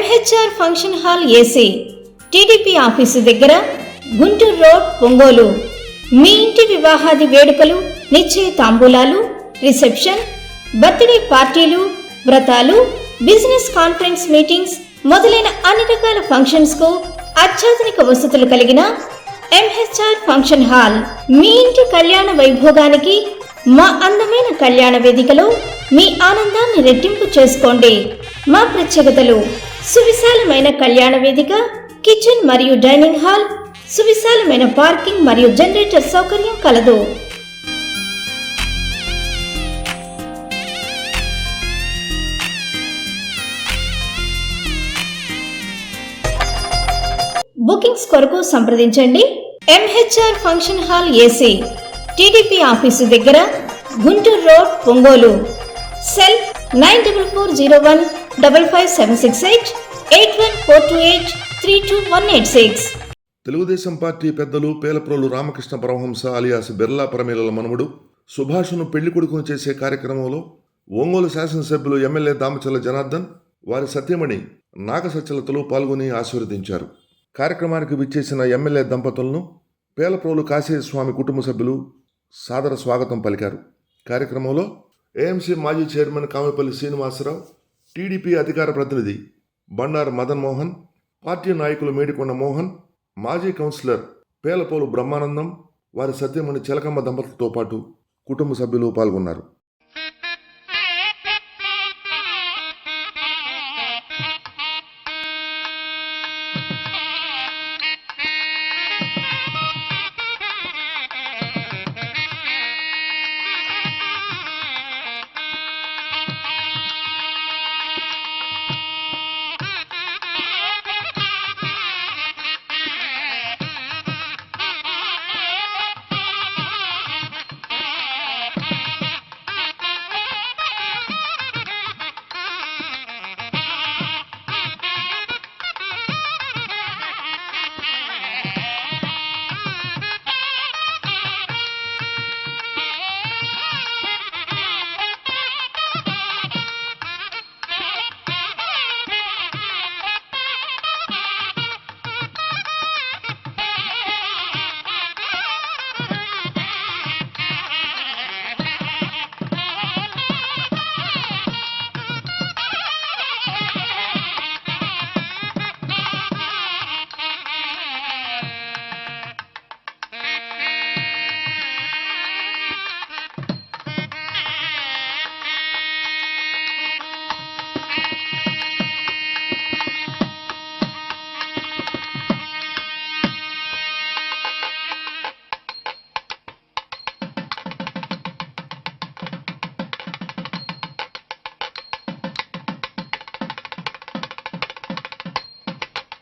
MHR function hall AC, TDP office దగ్గర, Guntur road, Ongole. మీ ఇంటి వివాహాది వేడుకలు, నిశ్చయ తాంబూలాలు, రిసెప్షన్, బర్త్డే పార్టీలు, వ్రతాలు, బిజినెస్ కాన్ఫరెన్స్ మీటింగ్స్ మొదలైన అన్ని రకాల ఫంక్షన్స్ కు అత్యాధునిక వసతులు కలిగిన ఎంహెచ్ఆర్ ఫంక్షన్ హాల్ మీ ఇంటి కళ్యాణ వైభోగానికి మా అందమైన కళ్యాణ వేదికలో మీ ఆనందాన్ని రెట్టింపు చేసుకోండి. మా ప్రత్యేకతలు: సువిశాలమైన కళ్యాణ వేదిక, కిచెన్ మరియు డైనింగ్ హాల్, సువిశాలమైన పార్కింగ్ మరియు జనరేటర్ సౌకర్యం కలదు. బుకింగ్స్ కొరకు సంప్రదించండి. MHR function hall AC, TDP office దగ్గర, Guntur road, Ongole. Cell 9401555768 8142832186. Telugu Desam party పెద్దలు పేలప్రోలు రామకృష్ణ పరమహంస అలియాస్ బిర్లా పరమేలల మనుమడు సుభాష్ను పెళ్లి కొడుకును చేసే కార్యక్రమంలో ఒంగోలు శాసనసభ్యులు ఎమ్మెల్యే దామచర్ల జనార్దన్, వారి సత్యమణి నాగసచ్చలతలు పాల్గొని ఆశీర్వదించారు. కార్యక్రమానికి విచ్చేసిన ఎమ్మెల్యే దంపతులను పేలప్రోలు కాశీ స్వామి కుటుంబ సభ్యులు సాదర స్వాగతం పలికారు. కార్యక్రమంలో ఏఎంసీ మాజీ చైర్మన్ కామెపల్లి శ్రీనివాసరావు, టీడీపీ అధికార ప్రతినిధి బండారు మదన్ మోహన్, పార్టీ నాయకులు మేడికొండ మోహన్, మాజీ కౌన్సిలర్ పేలపోలు బ్రహ్మానందం, వారి సత్యమణి చిలకమ్మ దంపతులతో పాటు కుటుంబ సభ్యులు పాల్గొన్నారు.